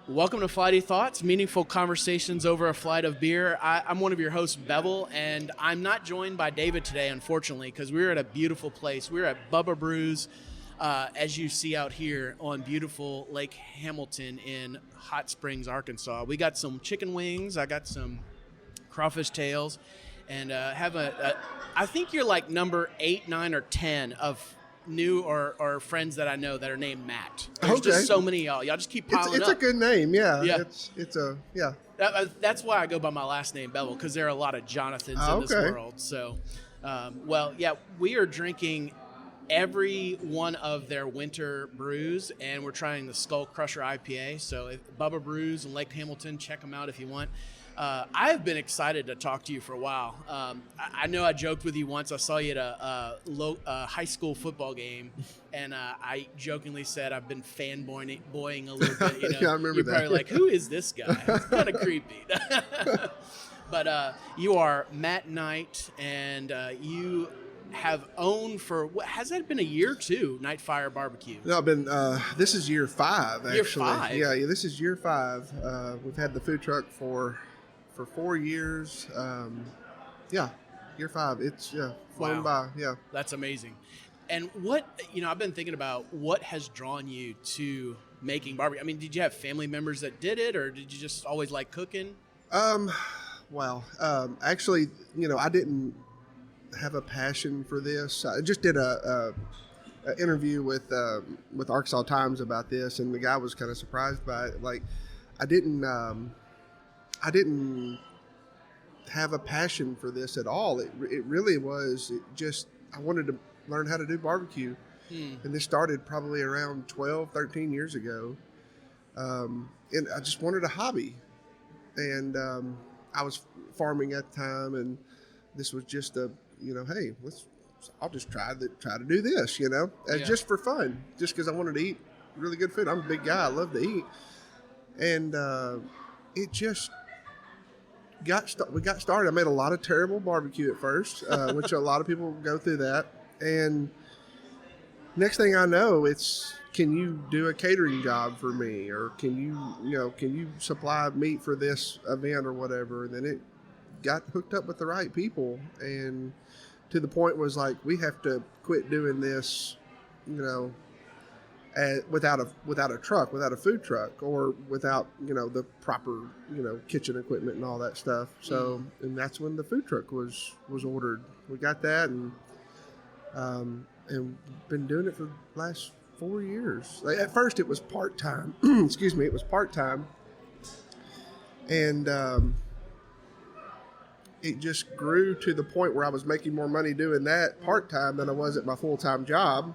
Welcome to Flighty Thoughts, meaningful conversations over a flight of beer. I'm one of your hosts, Bevil, and I'm not joined by David today, unfortunately, because we're at a beautiful place. We're at Bubba Brews, as you see out here on beautiful Lake Hamilton in Hotsprings, Arkansas. We got some chicken wings. I got some crawfish tails, and I think you're like number 8, 9, or 10 of new or friends that I know that are named Matt. There's just so many of y'all. Y'all just keep piling it's up. It's a good name, yeah. Yeah. Yeah. That's why I go by my last name, Bevil, because there are a lot of Jonathans in this world. So, we are drinking every one of their winter brews, and we're trying the Skull Crusher IPA. So, Bubba Brews in Lake Hamilton, check them out if you want. I've been excited to talk to you for a while. I know I joked with you once. I saw you at a high school football game, and I jokingly said I've been fanboying a little bit. You know, yeah, I remember you're that. probably like, who is this guy? It's kind of creepy. But you are Matt Knight, and you have owned for has that been a year or two? KnightFire BBQ. No, I've been. This is year 5. Actually. Year 5. Yeah. This is year 5. We've had the food truck for 4 years. Year 5. It's flown by. Yeah, that's amazing. And I've been thinking about what has drawn you to making barbecue. I mean, did you have family members that did it, or did you just always like cooking? Actually, I didn't have a passion for this. I just did a interview with Arkansas Times about this, and the guy was kind of surprised by it. Like, I didn't have a passion for this at all. It really was. I wanted to learn how to do barbecue, and this started probably around 12, 13 years ago. And I just wanted a hobby, and I was farming at the time, and this was just hey, I'll just try to do this, just for fun, just because I wanted to eat really good food. I'm a big guy. I love to eat. And it just we got started. I made a lot of terrible barbecue at first, which a lot of people go through that. And next thing I know, it's, can you do a catering job for me? Or can you supply meat for this event or whatever? And then it got hooked up with the right people, and to the point was like, we have to quit doing this, without a truck, without a food truck, or without the proper kitchen equipment and all that stuff. So and that's when the food truck was ordered. We got that, and been doing it for the last 4 years. Like, at first it was part-time. Excuse me, it was part-time, and it just grew to the point where I was making more money doing that part-time than I was at my full-time job.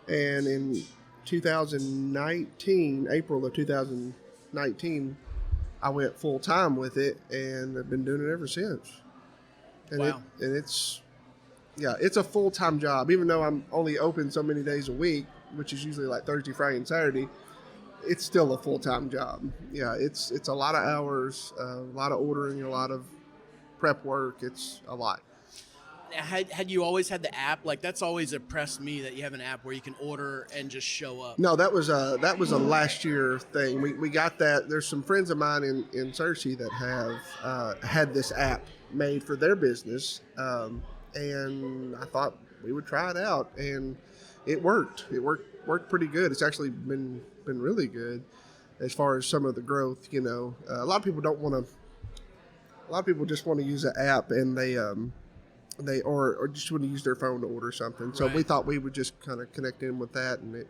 And in 2019, April of 2019, I went full-time with it, and I've been doing it ever since. And wow. It's a full-time job, even though I'm only open so many days a week, which is usually like Thursday, Friday, and Saturday. It's still a full-time job. Yeah, it's a lot of hours, a lot of ordering, a lot of prep work. It's a lot. Had you always had the app? Like, that's always impressed me, that you have an app where you can order and just show up. No, that was a last year thing. We got that. There's some friends of mine in Searcy that have had this app made for their business, and I thought we would try it out, and it worked. It worked pretty good. It's actually been really good as far as some of the growth. A lot of people don't want to. A lot of people just want to use an app, and they just want to use their phone to order something. So we thought we would just kind of connect in with that, and it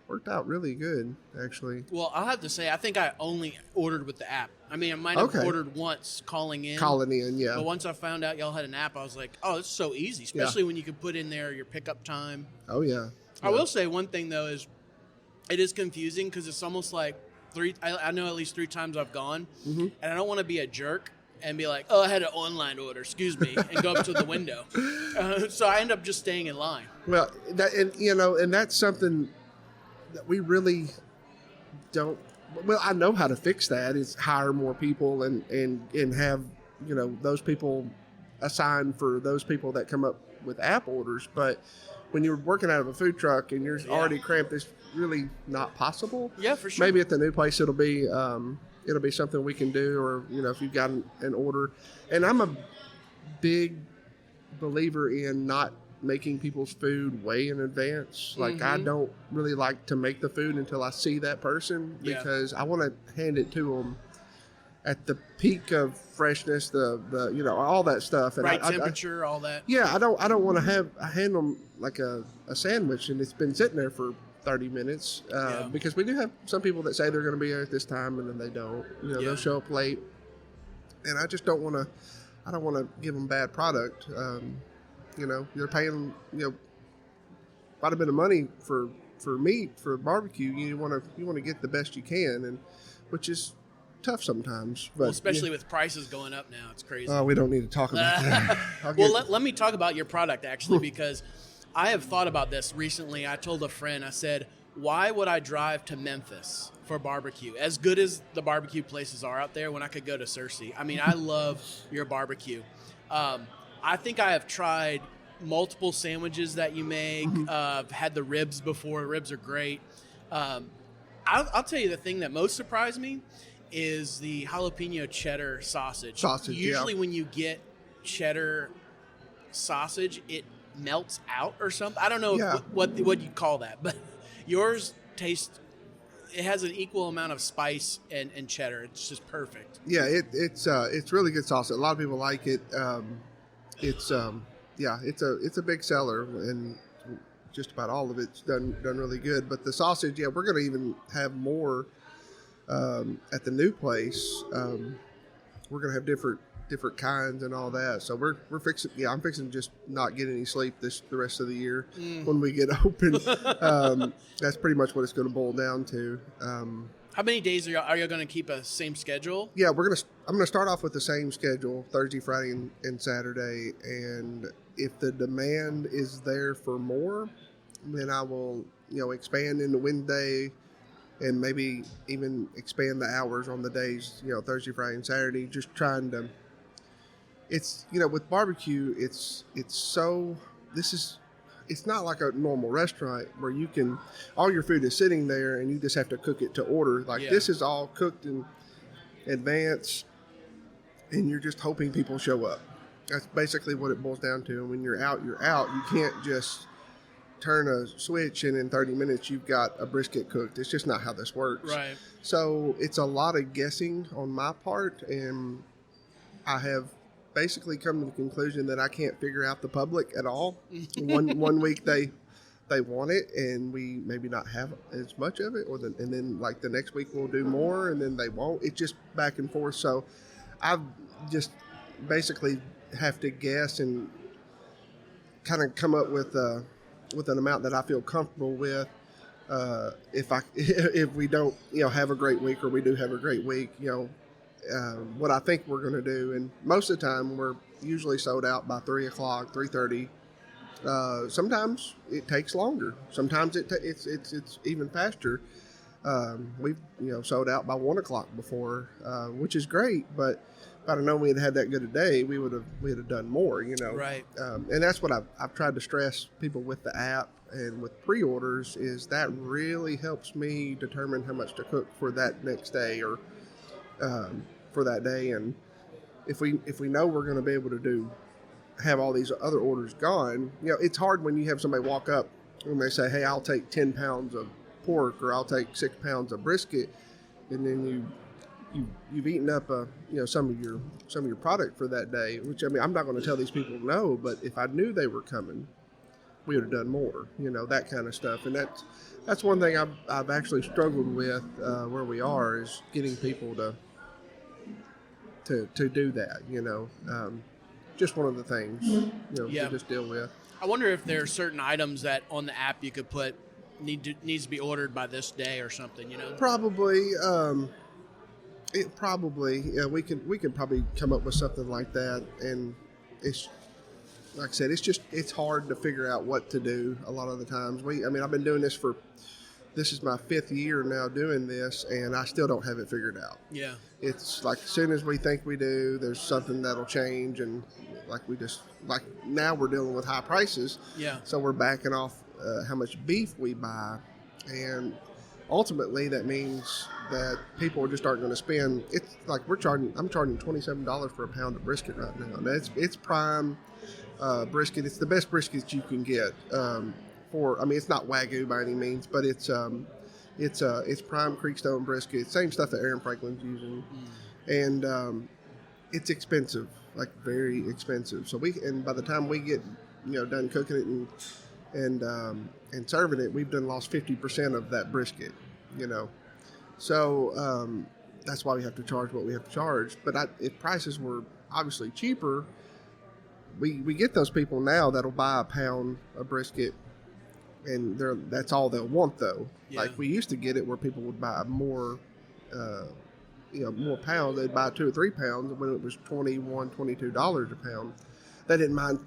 worked out really good, actually. Well, I'll have to say, I think I only ordered with the app. I mean, I might have ordered once calling in. Yeah. But once I found out y'all had an app, I was like, oh, it's so easy, especially when you can put in there your pickup time. Oh, yeah. I will say one thing, though, is it is confusing, because it's almost like I know at least 3 times I've gone, and I don't want to be a jerk and be like, oh, I had an online order, excuse me, and go up to the window. So I end up just staying in line. Well, and that's something that we really don't. Well, I know how to fix that. Is hire more people and have those people assigned for those people that come up with app orders. But when you're working out of a food truck and you're already cramped, really not possible. Yeah, for sure. Maybe at the new place it'll be something we can do, or if you've got an order. And I'm a big believer in not making people's food way in advance. Like I don't really like to make the food until I see that person, because I want to hand it to them at the peak of freshness, the all that stuff, and right temperature, all that. Yeah, I don't want to hand them like a sandwich and it's been sitting there for 30 minutes because we do have some people that say they're going to be here at this time and then they don't. They'll show up late, and I just don't want to. I don't want to give them bad product. You're paying quite a bit of money for meat, for barbecue. You want to get the best you can, and which is tough sometimes. But especially with prices going up now, it's crazy. We don't need to talk about that. Let me talk about your product actually, because I have thought about this recently. I told a friend, I said, why would I drive to Memphis for barbecue? As good as the barbecue places are out there, when I could go to Searcy. I mean, I love your barbecue. I think I have tried multiple sandwiches that you make. I've had the ribs before. Ribs are great. I'll tell you the thing that most surprised me is the jalapeno cheddar sausage. Usually when you get cheddar sausage, it melts out or something. I don't know what you call that, but yours tastes, it has an equal amount of spice and cheddar. It's just perfect. Yeah, it's really good sausage. A lot of people like it. It's a big seller, and just about all of it's done really good. But the sausage, we're going to even have more at the new place. We're going to have different kinds and all that. So we're fixing. Yeah, I'm fixing to just not get any sleep the rest of the year when we get open. That's pretty much what it's going to boil down to. How many days are you going to keep a same schedule? Yeah, I'm going to start off with the same schedule, Thursday, Friday, and Saturday. And if the demand is there for more, then I will, expand into Wednesday, and maybe even expand the hours on the days, Thursday, Friday, and Saturday. Just trying to. It's with barbecue, it's not like a normal restaurant where you can, all your food is sitting there and you just have to cook it to order. This is all cooked in advance, and you're just hoping people show up. That's basically what it boils down to. And when you're out, you're out. You can't just turn a switch and in 30 minutes you've got a brisket cooked. It's just not how this works. Right. So it's a lot of guessing on my part, and I have basically come to the conclusion that I can't figure out the public at all. One week they want it, and we maybe not have as much of it, and then like the next week we'll do more, and then they won't. It's just back and forth. So I've just basically have to guess and kind of come up with an amount that I feel comfortable with. If we don't have a great week, or we do have a great week, what I think we're going to do, and most of the time we're usually sold out by 3 o'clock, 3:30. Sometimes it takes longer. Sometimes it's even faster. We've sold out by 1 o'clock before, which is great. But if I'd have known we had that good a day, we'd have done more. Right. And that's what I've tried to stress people with the app and with pre-orders, is that really helps me determine how much to cook for that next day, or for that day. And if we know we're going to be able to have all these other orders gone, it's hard when you have somebody walk up and they say, hey, I'll take 10 pounds of pork, or I'll take 6 pounds of brisket, and then you've eaten up some of your product for that day, which, I mean, I'm not going to tell these people no, but if I knew they were coming, we would have done more, that kind of stuff. And that's one thing I've actually struggled with where we are, is getting people to do that, just one of the things, to just deal with. I wonder if there are certain items that on the app you could put needs to be ordered by this day or something, Probably, we could probably come up with something like that. And it's, like I said, it's hard to figure out what to do a lot of the times. I've been doing this this is my 5th year now doing this, and I still don't have it figured out. Yeah. It's like as soon as we think we do, there's something that'll change, and like now we're dealing with high prices. Yeah. So we're backing off how much beef we buy, And ultimately, that means that people just aren't going to spend. It's like I'm charging $27 for a pound of brisket right now. And it's prime brisket. It's the best brisket you can get. It's not Wagyu by any means, but it's prime Creekstone brisket. Same stuff that Aaron Franklin's using, and it's expensive, like very expensive. So by the time we get done cooking it and serving it, we've done lost 50% of that brisket. So that's why we have to charge what we have to charge. But if prices were obviously cheaper, we get those people now that'll buy a pound of brisket, and that's all they'll want though. Yeah. Like we used to get it where people would buy more, more pounds. They'd buy 2 or 3 pounds when it was $21, $22 a pound. They didn't mind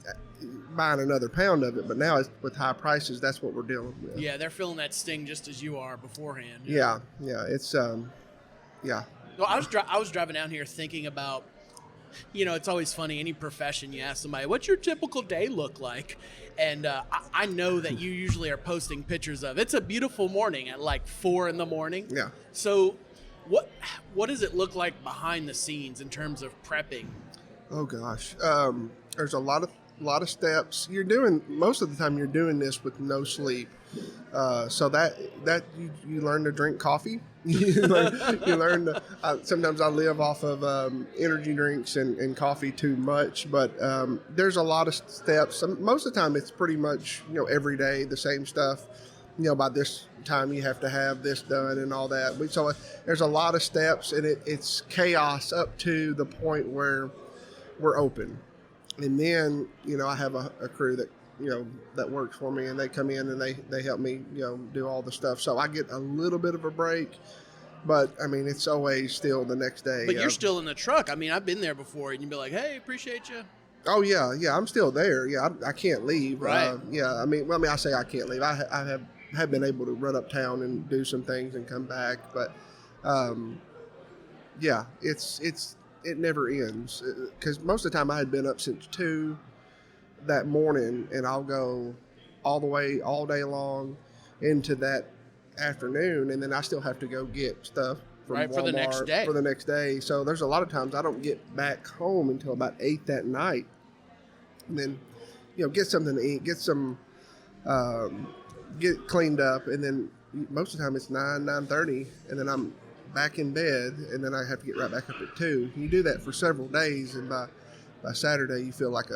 buying another pound of it, but now with high prices, that's what we're dealing with. Yeah, they're feeling that sting just as you are beforehand. Yeah, it's yeah. Well, I was driving down here thinking about, it's always funny, any profession, you ask somebody, what's your typical day look like? And I know that you usually are posting pictures of, it's a beautiful morning at like 4 a.m. Yeah. So what does it look like behind the scenes in terms of prepping? Oh gosh, there's a lot of steps. Most of the time you're doing this with no sleep. So that you learn to drink coffee. you learn to, sometimes I live off of energy drinks and coffee too much, but there's a lot of steps. Most of the time it's pretty much every day the same stuff. By this time you have to have this done and all that. So there's a lot of steps, and it's chaos up to the point where we're open. And then, I have a crew that, that works for me, and they come in and they help me, do all the stuff. So I get a little bit of a break, but it's always still the next day. But you're still in the truck. I've been there before, and you'd be like, hey, appreciate you. Oh yeah. I'm still there. Yeah. I can't leave. Right. I say I can't leave. I have been able to run uptown and do some things and come back, but, it never ends, because most of the time I had been up since 2 that morning, and I'll go all day long into that afternoon, and then I still have to go get stuff from Walmart for the next day. So there's a lot of times I don't get back home until about 8 that night, and then get something to eat, get cleaned up, and then most of the time it's 9:30, and then I'm back in bed, and then I have to get right back up at 2. You do that for several days, and by Saturday you feel like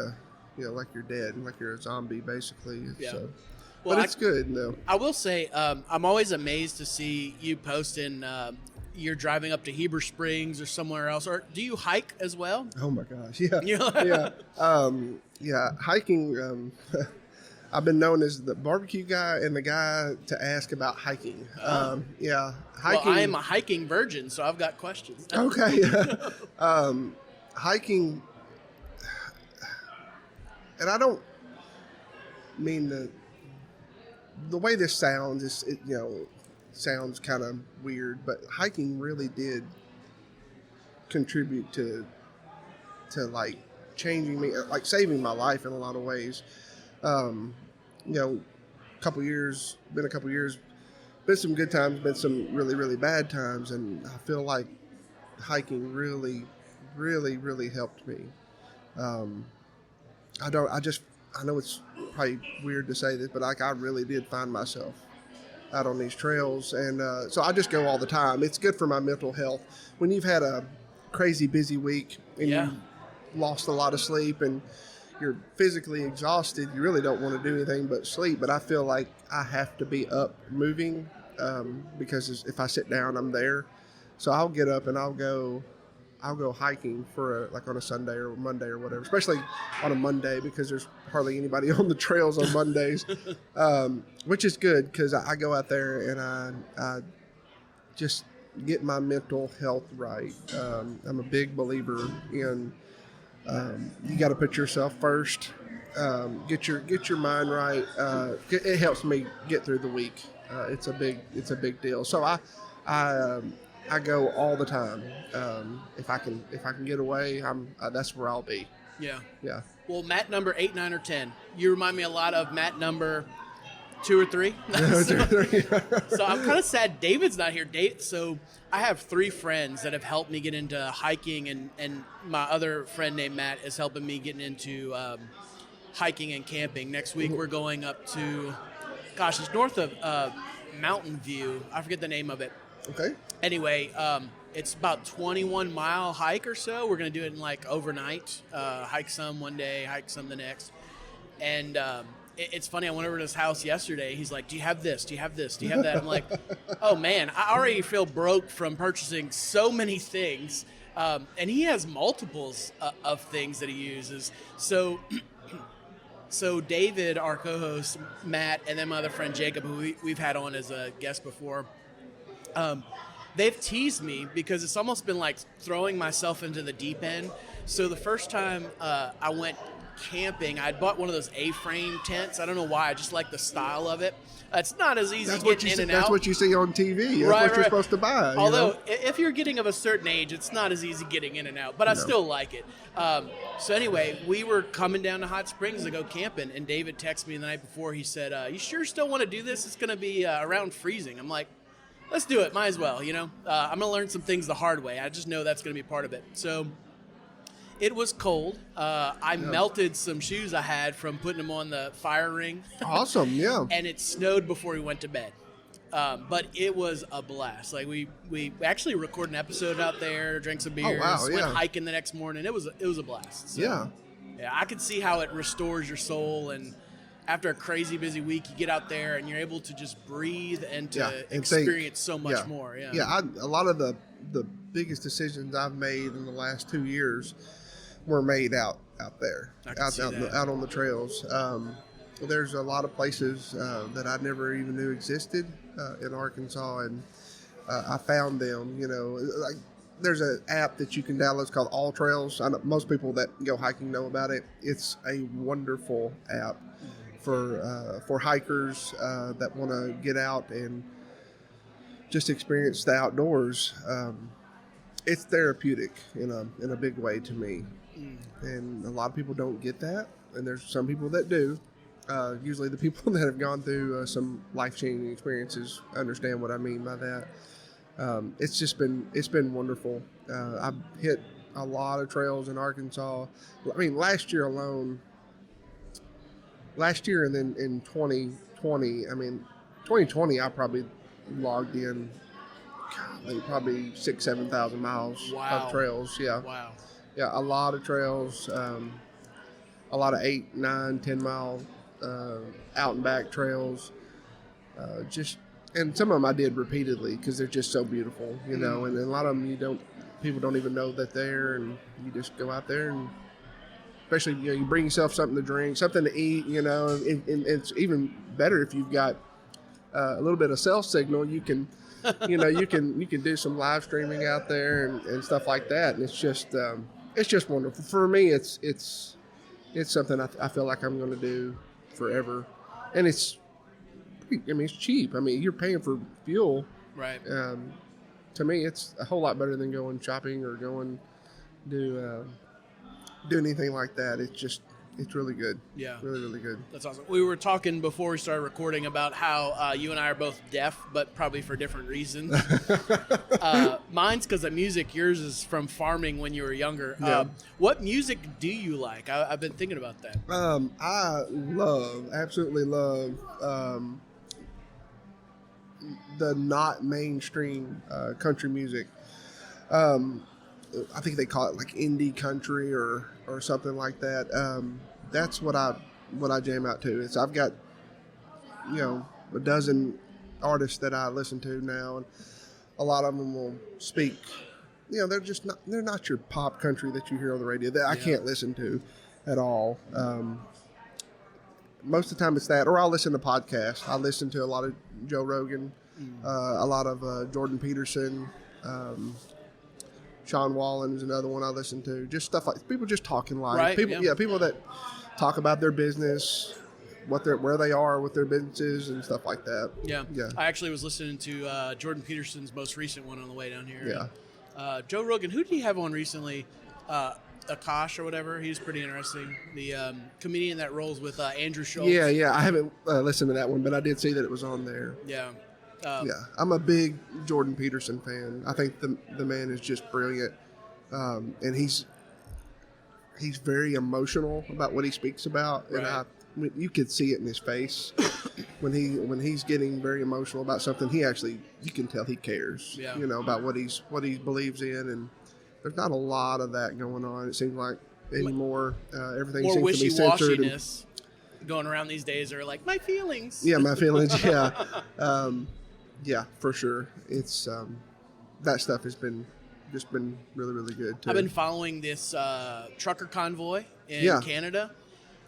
like you're dead, and like you're a zombie basically. Yeah. So, well, but it's good though. I will say I'm always amazed to see you posting you're driving up to Heber Springs or somewhere else, or do you hike as well? Oh my gosh, yeah. Yeah, hiking. I've been known as the barbecue guy and the guy to ask about hiking. Hiking. Well, I am a hiking virgin, so I've got questions. Okay. Hiking, and I don't mean the way this sounds is, sounds kind of weird, but hiking really did contribute to like changing me, like saving my life in a lot of ways. A couple years, been some good times, been some really, really bad times. And I feel like hiking really, really, really helped me. I know it's probably weird to say this, but I really did find myself out on these trails. And, so I just go all the time. It's good for my mental health. When you've had a crazy busy week and you lost a lot of sleep and you're physically exhausted, you really don't want to do anything but sleep. But I feel like I have to be up moving, because if I sit down, I'm there. So I'll get up and I'll go hiking like on a Sunday or Monday or whatever, especially on a Monday, because there's hardly anybody on the trails on Mondays, which is good because I go out there and I just get my mental health right. I'm a big believer in you got to put yourself first. Get your mind right. It helps me get through the week. It's a big deal. So I go all the time. If I can get away, that's where I'll be. Yeah. Yeah. Well, Matt number 8, 9, or 10. You remind me a lot of Matt number 2 or 3. So I'm kind of sad David's not here. So I have 3 friends that have helped me get into hiking, and my other friend named Matt is helping me getting into hiking and camping. Next week we're going up to, it's north of Mountain View. I forget the name of it. Okay. Anyway, it's about 21-mile hike or so. We're going to do it in like overnight. Hike some one day, hike some the next. And it's funny, I went over to his house yesterday. He's like, do you have this? Do you have this? Do you have that? I'm like, oh, man, I already feel broke from purchasing so many things. And he has multiples of things that he uses. So David, our co-host, Matt, and then my other friend Jacob, who we've had on as a guest before, they've teased me because it's almost been like throwing myself into the deep end. So the first time I went camping, I'd bought one of those A-frame tents. I don't know why. I just like the style of it. It's not as easy getting in and out. That's what you see on TV. That's what you're supposed to buy. Although, if you're getting of a certain age, it's not as easy getting in and out. But I still like it. So anyway, we were coming down to Hotsprings to go camping, and David texted me the night before. He said, you sure still want to do this? It's going to be around freezing. I'm like, let's do it. Might as well, I'm going to learn some things the hard way. I just know that's going to be part of it. So it was cold. I melted some shoes I had from putting them on the fire ring. Awesome, yeah. And it snowed before we went to bed. But it was a blast. Like we actually recorded an episode out there, drank some beers, went hiking the next morning. It was a blast. So, yeah, I could see how it restores your soul, and after a crazy busy week, you get out there and you're able to just breathe and to experience so much more. A lot of the biggest decisions I've made in the last 2 years were made out there, out on the trails. There's a lot of places that I never even knew existed in Arkansas, and I found them. Like there's an app that you can download. It's called All Trails. I know most people that go hiking know about it. It's a wonderful app for hikers that want to get out and just experience the outdoors. It's therapeutic in a big way to me. And a lot of people don't get that, and there's some people that do. Usually the people that have gone through some life-changing experiences understand what I mean by that. It's been wonderful. I've hit a lot of trails in Arkansas. I mean, last year and then in 2020, I probably logged in probably 6,000-7,000 miles of trails. Wow. Yeah, a lot of trails, a lot of 8, 9, 10 mile out and back trails. And some of them I did repeatedly because they're just so beautiful, and a lot of them people don't even know that they're, and you just go out there, and especially you bring yourself something to drink, something to eat, and it's even better if you've got a little bit of cell signal. You can you can do some live streaming out there and stuff like that, and it's just wonderful. For me, it's something I feel like I'm going to do forever, and it's cheap. You're paying for fuel, right? To me, it's a whole lot better than going shopping or going do anything like that. It's really good. Yeah. Really, really good. That's awesome. We were talking before we started recording about how you and I are both deaf, but probably for different reasons. Mine's because of music. Yours is from farming when you were younger. Yeah. What music do you like? I've been thinking about that. I absolutely love the not mainstream country music. I think they call it like indie country or something like that. That's what I jam out to. I've got a dozen artists that I listen to now, and a lot of them will speak. They're not your pop country that you hear on the radio that I can't listen to at all. Most of the time it's that, or I'll listen to podcasts. I listen to a lot of Joe Rogan, a lot of Jordan Peterson. Sean Wallen is another one I listen to. Just stuff like people just talking live. Right, People that talk about their business, where they are with their businesses and stuff like that. Yeah. I actually was listening to Jordan Peterson's most recent one on the way down here. Yeah. Joe Rogan, who did he have on recently? Akash or whatever. He's pretty interesting. The comedian that rolls with Andrew Schultz. Yeah. I haven't listened to that one, but I did see that it was on there. Yeah. Yeah, I'm a big Jordan Peterson fan. I think the man is just brilliant, and he's very emotional about what he speaks about, and you could see it in his face when he's getting very emotional about something. You can tell he cares, about what he believes in, and there's not a lot of that going on. It seems like anymore. Everything more seems to be censored. Wishy-washiness going around these days are like my feelings. Yeah, my feelings. Yeah. Yeah, for sure. It's that stuff has been really, really good too. I've been following this trucker convoy in Canada,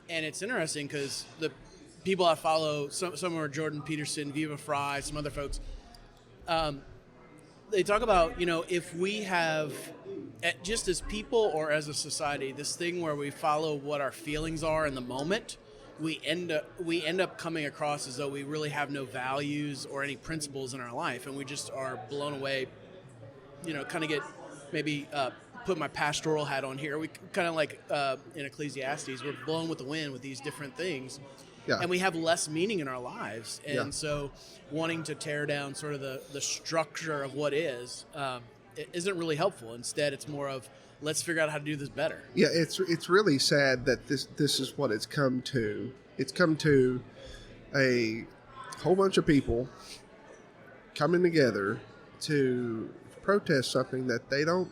and it's interesting because the people I follow, some are Jordan Peterson, Viva Fry, some other folks. They talk about, if we have, just as people or as a society, this thing where we follow what our feelings are in the moment. We end up coming across as though we really have no values or any principles in our life, and we just are blown away. Kind of get maybe put my pastoral hat on here. We kind of like in Ecclesiastes, we're blown with the wind with these different things, and we have less meaning in our lives. And so, wanting to tear down sort of the structure of what is, it isn't really helpful. Instead, it's more of let's figure out how to do this better. Yeah, it's really sad that this is what it's come to. It's come to a whole bunch of people coming together to protest something that they don't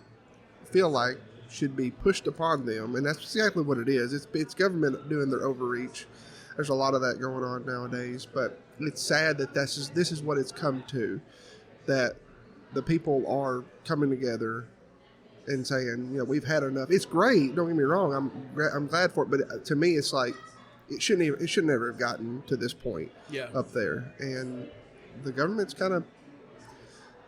feel like should be pushed upon them, and that's exactly what it is. It's government doing their overreach. There's a lot of that going on nowadays, but it's sad that this is what it's come to, that the people are coming together and saying, we've had enough. It's great. Don't get me wrong. I'm glad for it. But to me, it's like it should never have gotten to this point up there. And the government's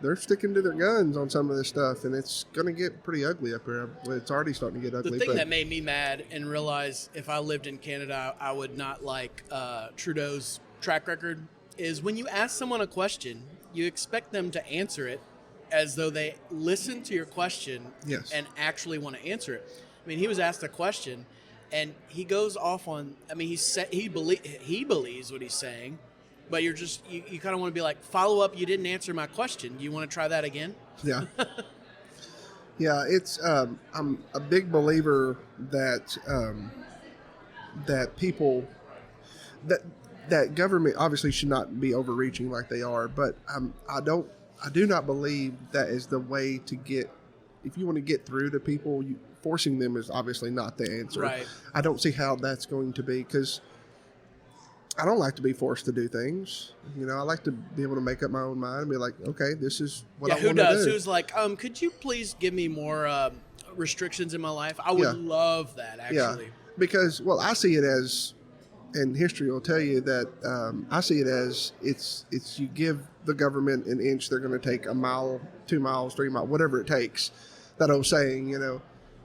they're sticking to their guns on some of this stuff, and it's going to get pretty ugly up here. It's already starting to get ugly. The thing that made me mad and realize if I lived in Canada, I would not like Trudeau's track record is when you ask someone a question, you expect them to answer it as though they listen to your question and actually want to answer it. I mean, he was asked a question, and he goes off on. I mean, he believes what he's saying, but you kind of want to be like, follow up. You didn't answer my question. You want to try that again? Yeah. Yeah, it's. I'm a big believer that that people that government obviously should not be overreaching like they are, but I do not believe that is the way to get. If you want to get through to people, forcing them is obviously not the answer. Right. I don't see how that's going to be, because I don't like to be forced to do things. I like to be able to make up my own mind and be like, okay, this is what I want to do. Who does? Who's like, could you please give me more restrictions in my life? I would love that, actually. Yeah, because, I see it as, and history will tell you that I see it as it's you give the government an inch, they're going to take a mile, 2 miles, 3 miles, whatever it takes. That old saying,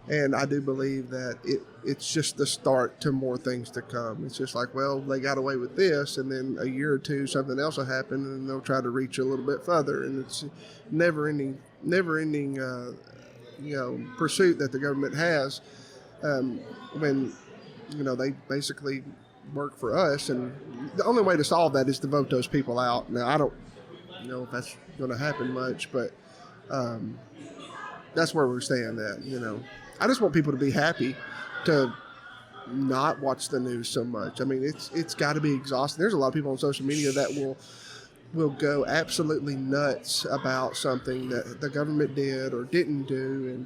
and I do believe that it's just the start to more things to come. It's just like, they got away with this, and then a year or two, something else will happen, and they'll try to reach a little bit further, and it's never ending pursuit that the government has when they basically work for us, and the only way to solve that is to vote those people out. Now, I don't know if that's going to happen much, but that's where we're staying at. I just want people to be happy to not watch the news so much. I mean, it's got to be exhausting. There's a lot of people on social media that will go absolutely nuts about something that the government did or didn't do,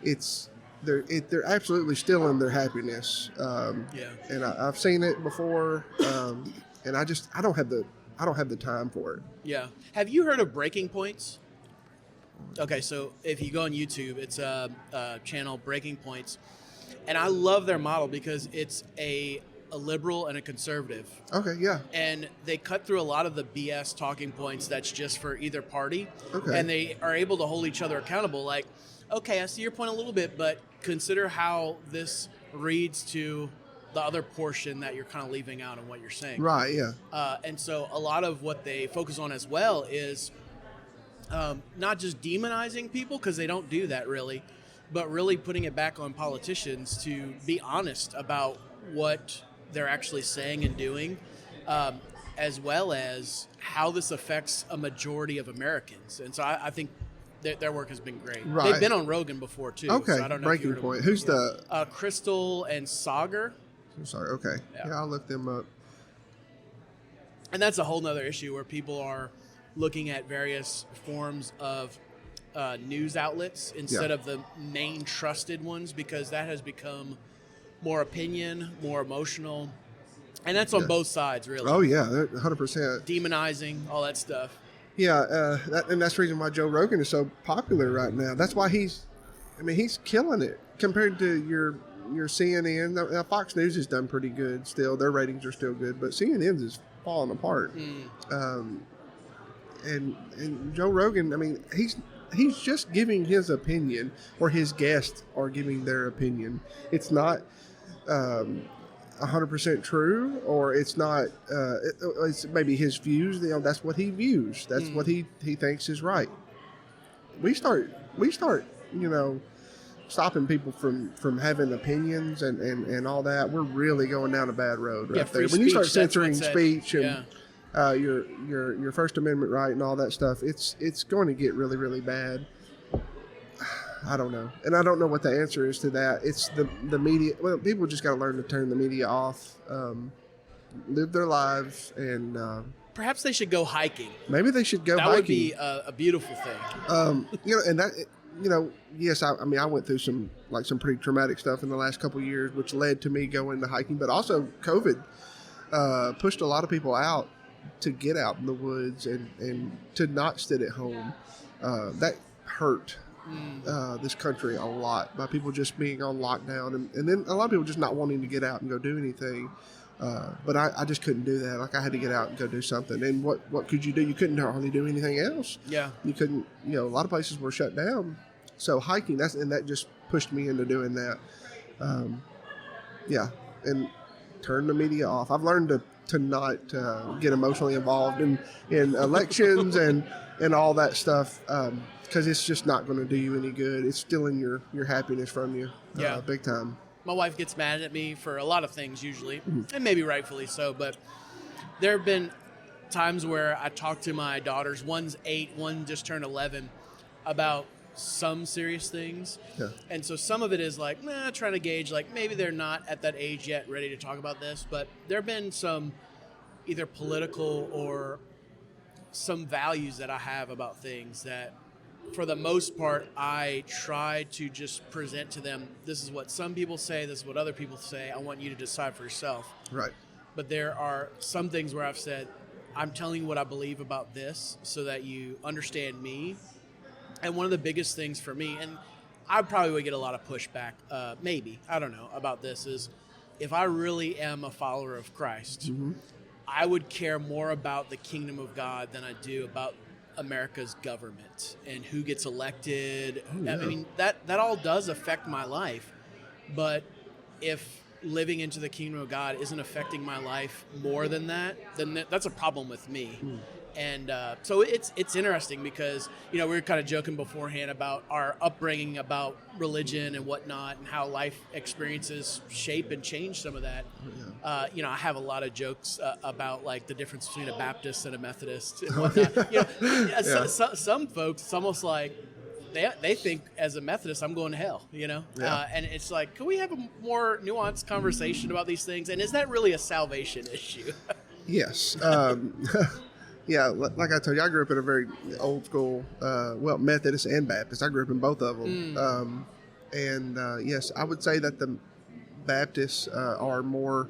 and they're absolutely still in their happiness. And I've seen it before, and I don't have the time for it. Yeah. Have you heard of Breaking Points? Okay, so if you go on YouTube, it's a channel, Breaking Points, and I love their model because it's a liberal and a conservative. Okay, yeah. And they cut through a lot of the BS talking points that's just for either party. Okay. And they are able to hold each other accountable. Like, okay, I see your point a little bit, but consider how this reads to the other portion that you're kind of leaving out in what you're saying. Right, yeah. And so a lot of what they focus on as well is not just demonizing people, because they don't do that really, but really putting it back on politicians to be honest about what they're actually saying and doing, as well as how this affects a majority of Americans. And so I think their work has been great. Right. They've been on Rogan before too. Okay, So I don't know Breaking Point. Who's the... Crystal and Sagar. I'm sorry, okay. Yeah, I'll look them up. And that's a whole nother issue where people are looking at various forms of news outlets instead of the main trusted ones, because that has become more opinion, more emotional. And that's on both sides, really. Oh, yeah, 100%. Demonizing, all that stuff. Yeah, and that's the reason why Joe Rogan is so popular right now. That's why he's killing it compared to your CNN. Now, Fox News has done pretty good still. Their ratings are still good, but CNN's is falling apart. And Joe Rogan, I mean, he's just giving his opinion, or his guests are giving their opinion. It's not 100% true, or it's not. It's maybe his views. You know, that's what he views. That's what he thinks is right. We start. You know, stopping people from having opinions and all that. We're really going down a bad road right there. When you start censoring speech and your First Amendment right and all that stuff, it's going to get really, really bad. I don't know. And I don't know what the answer is to that. It's the media. Well, people just got to learn to turn the media off, live their lives, and perhaps they should go hiking. Maybe they should go hiking. That would be a beautiful thing. You know, and that, you know, yes, I mean, I went through some pretty traumatic stuff in the last couple of years, which led to me going to hiking, but also COVID pushed a lot of people out to get out in the woods and to not sit at home. That hurt this country a lot by people just being on lockdown, and then a lot of people just not wanting to get out and go do anything. But I just couldn't do that. Like, I had to get out and go do something. And what could you do? You couldn't hardly do anything else. Yeah. You couldn't, you know, a lot of places were shut down. So hiking, that just pushed me into doing that. And turn the media off. I've learned to not get emotionally involved in elections and all that stuff, because it's just not going to do you any good. It's stealing your happiness from you, big time. My wife gets mad at me for a lot of things usually, and maybe rightfully so, but there have been times where I talk to my daughters, one's 8, one just turned 11, about some serious things. Yeah. And so some of it is like, trying to gauge, like, maybe they're not at that age yet ready to talk about this, but there have been some either political or some values that I have about things that, for the most part, I try to just present to them, this is what some people say, this is what other people say, I want you to decide for yourself. Right. But there are some things where I've said, I'm telling you what I believe about this so that you understand me. And one of the biggest things for me, and I probably would get a lot of pushback, maybe, I don't know, about this, is if I really am a follower of Christ, I would care more about the kingdom of God than I do about America's government and who gets elected. Oh, yeah. I mean, that all does affect my life. But if living into the kingdom of God isn't affecting my life more than that, then that's a problem with me. And so it's interesting because, you know, we were kind of joking beforehand about our upbringing, about religion and whatnot, and how life experiences shape and change some of that. You know, I have a lot of jokes about, like, the difference between a Baptist and a Methodist and whatnot. You know, some folks, it's almost like they think as a Methodist, I'm going to hell, you know? And it's like, can we have a more nuanced conversation about these things? And is that really a salvation issue? Yes. Yeah, like I told you, I grew up in a very old school, Methodist and Baptist. I grew up in both of them. Yes, I would say that the Baptists are more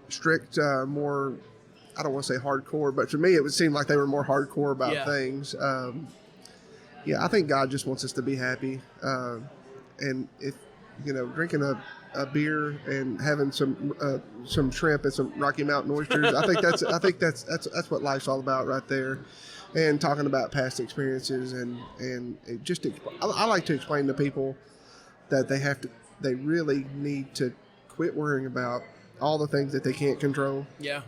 strict, more, I don't want to say hardcore, but to me it would seem like they were more hardcore about things. I think God just wants us to be happy. And if, you know, drinking a beer and having some shrimp and some Rocky Mountain oysters, I think that's what life's all about right there. And talking about past experiences and it just, I like to explain to people that they really need to quit worrying about all the things that they can't control. Yeah.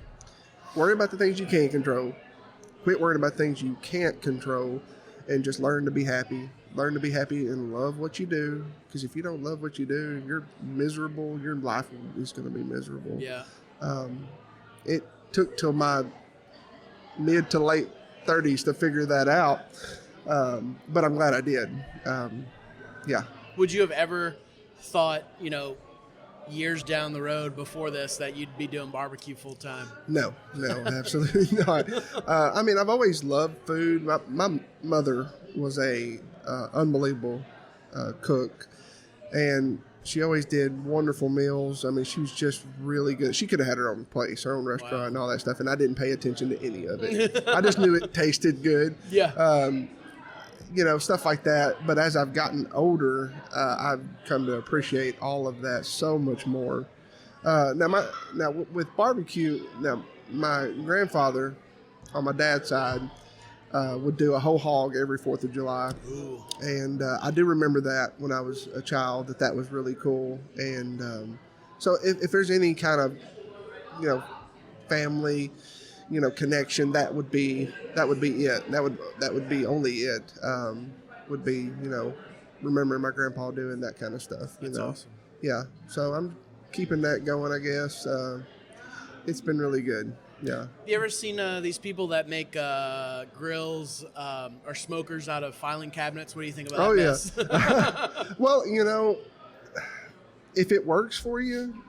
Worry about the things you can control. Quit worrying about things you can't control, and just learn to be happy. learn to be happy and love what you do. Because if you don't love what you do, you're miserable. Your life is going to be miserable. Yeah. It took till my mid to late 30s to figure that out. But I'm glad I did. Yeah. Would you have ever thought, years down the road before this that you'd be doing barbecue full time? No, absolutely not. I mean, I've always loved food. My mother was a unbelievable cook, and she always did wonderful meals. I mean, she was just really good. She could have had her own place, her own restaurant, Wow. and all that stuff, and I didn't pay attention to any of it. I just knew it tasted good. Yeah. Stuff like that. But as I've gotten older, I've come to appreciate all of that so much more. Now with barbecue, my grandfather on my dad's side would do a whole hog every 4th of July. Ooh. And I do remember that when I was a child, that was really cool. And so if there's any kind of, family, connection, that would be it. That would be only it. Would be, remembering my grandpa doing that kind of stuff. That's awesome. Yeah. So I'm keeping that going, I guess. It's been really good. Yeah. You ever seen these people that make grills or smokers out of filing cabinets? What do you think about that mess? Yeah. Well, if it works for you,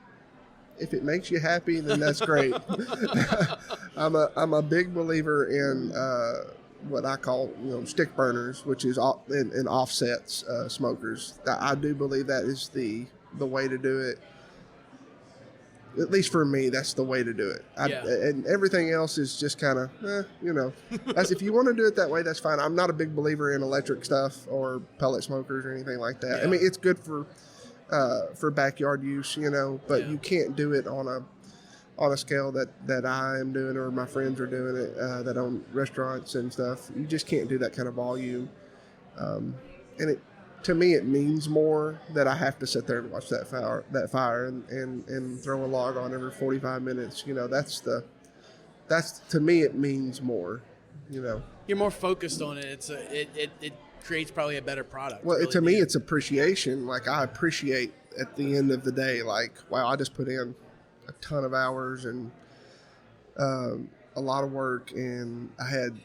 if it makes you happy, then that's great. I'm a big believer in what I call stick burners, which is in offsets smokers. I do believe that is the way to do it. At least for me, that's the way to do it. And everything else is just kind of, as if you want to do it that way, that's fine. I'm not a big believer in electric stuff or pellet smokers or anything like that. Yeah. I mean, it's good for backyard use, but you can't do it on a scale that I am doing or my friends are doing it that own restaurants and stuff. You just can't do that kind of volume. And to me, it means more that I have to sit there and watch that fire and throw a log on every 45 minutes. That's to me, it means more. You're more focused on it. It creates probably a better product. Well, really to me, it's appreciation. Like, I appreciate at the end of the day, like, wow, I just put in a ton of hours and a lot of work, and I had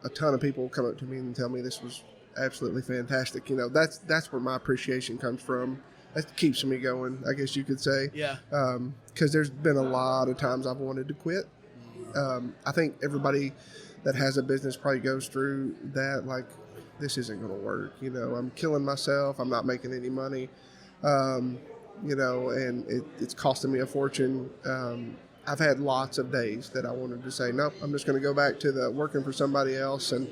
a ton of people come up to me and tell me this was absolutely fantastic. That's where my appreciation comes from. That keeps me going, I guess you could say. Yeah. Because there's been a lot of times I've wanted to quit. I think everybody that has a business probably goes through that, like, this isn't going to work. I'm killing myself. I'm not making any money. And it's costing me a fortune. I've had lots of days that I wanted to say, nope, I'm just going to go back to working for somebody else. And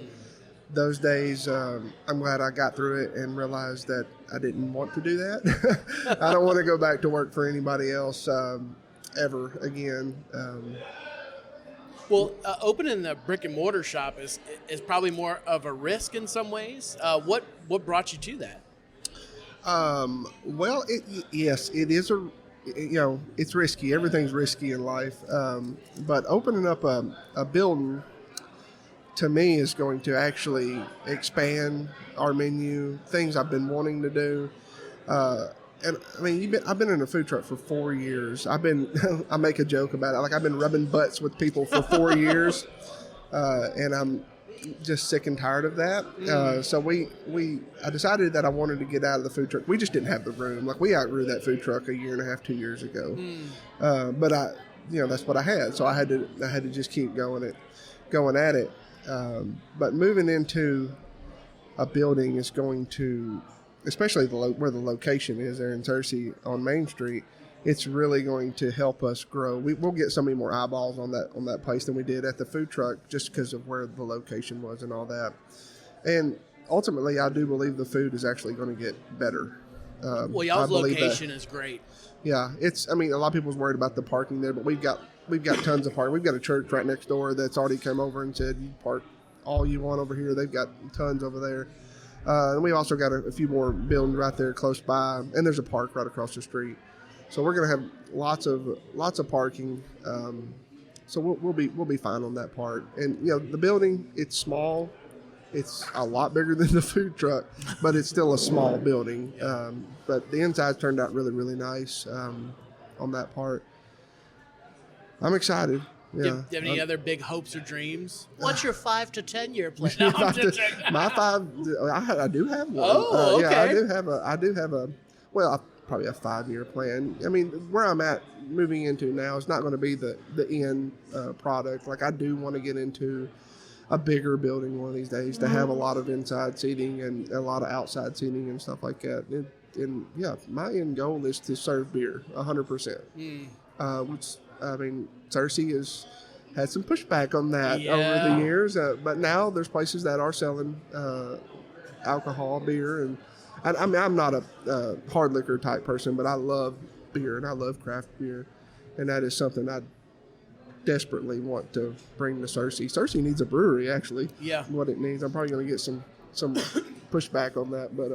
those days, I'm glad I got through it and realized that I didn't want to do that. I don't want to go back to work for anybody else ever again. Well, opening the brick and mortar shop is probably more of a risk in some ways. What brought you to that? Well, yes, it is it's risky. Everything's risky in life. But opening up a building, to me, is going to actually expand our menu, things I've been wanting to do. And I mean, I've been in a food truck for 4 years. I make a joke about it. Like, I've been rubbing butts with people for 4 years. And I'm just sick and tired of that. So I decided that I wanted to get out of the food truck. We just didn't have the room. Like, we outgrew that food truck 1.5 years, 2 years ago. But that's what I had. So I had to just keep going at it. But moving into a building is going to, especially where the location is there in Searcy on Main Street, it's really going to help us grow. We'll get so many more eyeballs on that place than we did at the food truck, just because of where the location was and all that. And ultimately, I do believe the food is actually going to get better. Well, y'all's location is great. Yeah, a lot of people's worried about the parking there, but we've got tons of parking. We've got a church right next door that's already come over and said, you park all you want over here. They've got tons over there. And we also got a few more buildings right there close by, and there's a park right across the street. So we're going to have lots of parking. So we'll be fine on that part. And the building, it's small. It's a lot bigger than the food truck, but it's still a small building. But the inside turned out really, really nice on that part. I'm excited. Yeah. Do you have any other big hopes or dreams? What's your 5 to 10 year plan? No, I'm just joking. My 5, I do have one. Oh, okay. Yeah, I do have a, well, probably a 5-year plan. I mean, where I'm at moving into now is not going to be the end product. Like, I do want to get into a bigger building one of these days to have a lot of inside seating and a lot of outside seating and stuff like that. And yeah, my end goal is to serve beer 100%. Which, I mean, Searcy has had some pushback on that over the years, but now there's places that are selling alcohol, beer, and I mean, I'm not a hard liquor type person, but I love beer and I love craft beer, and that is something I desperately want to bring to Searcy. Searcy needs a brewery, actually. Yeah. What it needs. I'm probably going to get some pushback on that, but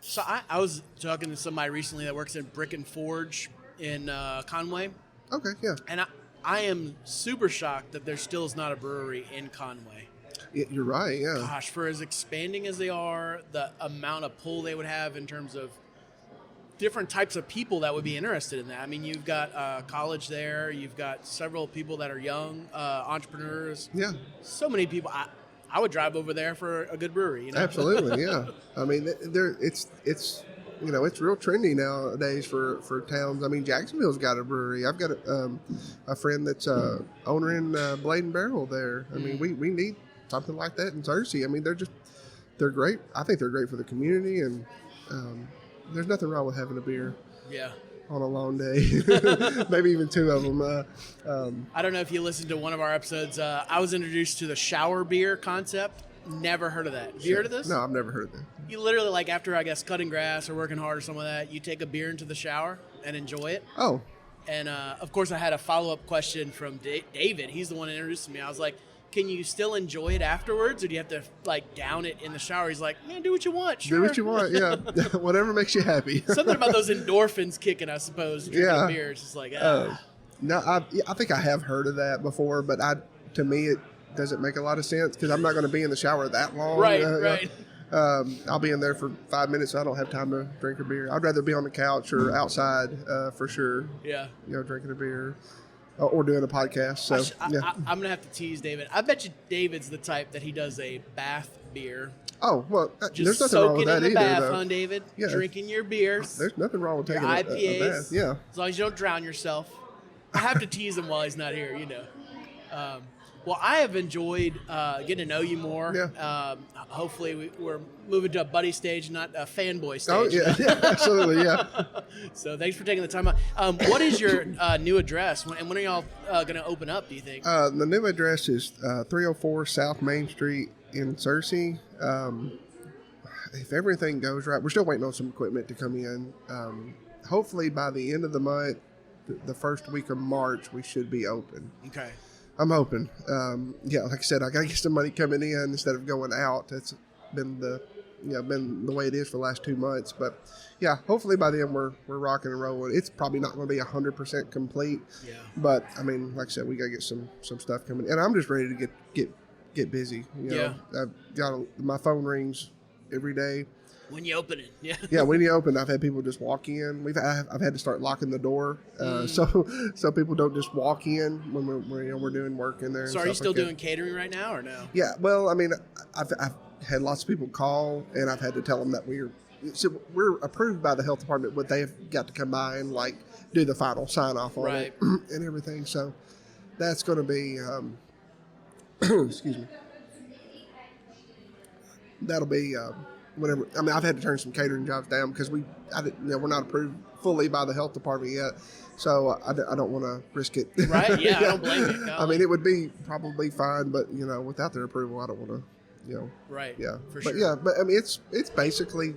So I was talking to somebody recently that works at Brick and Forge in Conway. Okay, yeah. And I am super shocked that there still is not a brewery in Conway. You're right, yeah. Gosh, for as expanding as they are, the amount of pull they would have in terms of different types of people that would be interested in that. I mean, you've got college there. You've got several people that are young, entrepreneurs. Yeah. So many people. I would drive over there for a good brewery. You know? Absolutely, yeah. I mean, it's you know, it's real trendy nowadays for towns. I mean, Jacksonville's got a brewery. I've got a friend that's owner in Blade and Barrel there. I mean, we need something like that in Searcy. I mean, they're great. I think they're great for the community, and there's nothing wrong with having a beer. Yeah. On a long day, maybe even 2 of them. I don't know if you listened to one of our episodes. I was introduced to the shower beer concept. Never heard of that. Have you heard of this? No, I've never heard of that. You literally, like, after, I guess, cutting grass or working hard or something like that, you take a beer into the shower and enjoy it. Oh. And, of course, I had a follow-up question from David. He's the one that introduced me. I was like, can you still enjoy it afterwards, or do you have to, like, down it in the shower? He's like, man, do what you want. Sure. Do what you want, yeah. Whatever makes you happy. Something about those endorphins kicking, I suppose, drinking beer. It's just like, No, I think I have heard of that before, but to me, it doesn't make a lot of sense because I'm not going to be in the shower that long. Right. I'll be in there for 5 minutes, so I don't have time to drink a beer. I'd rather be on the couch or outside for sure. Yeah. You know, drinking a beer. Or doing a podcast. So I'm going to have to tease David. I bet you David's the type that he does a bath beer. Oh, well, just there's nothing wrong with that in the either, bath, though. Huh, David? Yeah. Drinking your beers. There's nothing wrong with taking IPAs, a bath. Yeah. As long as you don't drown yourself. I have to tease him while he's not here, you know. Well, I have enjoyed getting to know you more. Yeah. Hopefully, we're moving to a buddy stage, not a fanboy stage. Oh, yeah, absolutely, yeah. So thanks for taking the time out. What is your new address, and when are y'all going to open up, do you think? The new address is 304 South Main Street in Searcy. If everything goes right, we're still waiting on some equipment to come in. Hopefully, by the end of the month, the first week of March, we should be open. Okay. I'm hoping. Yeah, like I said, I got to get some money coming in instead of going out. That's been the way it is for the last 2 months. But yeah, hopefully by then we're rocking and rolling. It's probably not going to be 100% complete. Yeah. But I mean, like I said, we got to get some stuff coming, and I'm just ready to get busy. You know? I've got my phone rings every day. When you open it, yeah. Yeah, when you open, I've had people just walk in. I've had to start locking the door, so people don't just walk in when we're doing work in there. So, are you still doing catering right now, or no? Yeah, well, I mean, I've had lots of people call, and I've had to tell them that we're approved by the health department, but they've got to come by and like do the final sign off on it and everything. So that's going to be, excuse me, that'll be. Whatever. I mean, I've had to turn some catering jobs down because we're not approved fully by the health department yet, so I don't want to risk it. Right? Yeah, I don't blame you. I mean, it would be probably fine, but without their approval, I don't want to. Right. Yeah. For sure. But yeah, but I mean, it's basically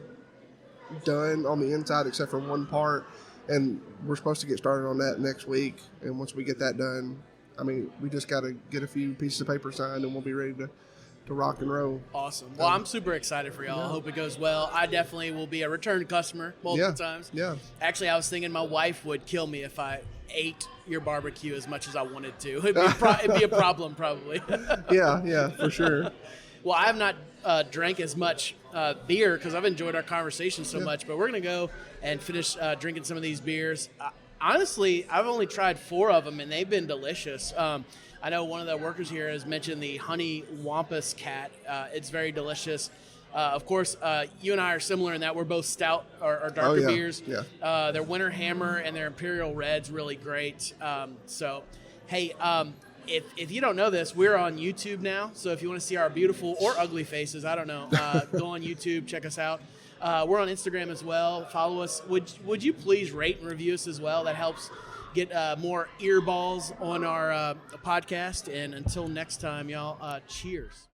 done on the inside except for one part, and we're supposed to get started on that next week. And once we get that done, I mean, we just got to get a few pieces of paper signed, and we'll be ready to rock and roll. Awesome. Well, I'm super excited for y'all. I hope it goes well. I definitely will be a return customer multiple times. Yeah. Actually, I was thinking my wife would kill me if I ate your barbecue as much as I wanted to. It'd be a problem, probably. Yeah, for sure. Well, I have not drank as much beer because I've enjoyed our conversation so much, but we're going to go and finish drinking some of these beers. Honestly, I've only tried 4 of them, and they've been delicious. I know one of the workers here has mentioned the Honey Wampus Cat. It's very delicious. Of course, you and I are similar in that we're both stout or darker beers. Yeah. Their Winter Hammer and their Imperial Red's really great. Hey, if you don't know this, we're on YouTube now. So if you want to see our beautiful or ugly faces, I don't know, go on YouTube, check us out. We're on Instagram as well. Follow us. Would you please rate and review us as well? That helps get more earballs on our podcast. And until next time, y'all, cheers.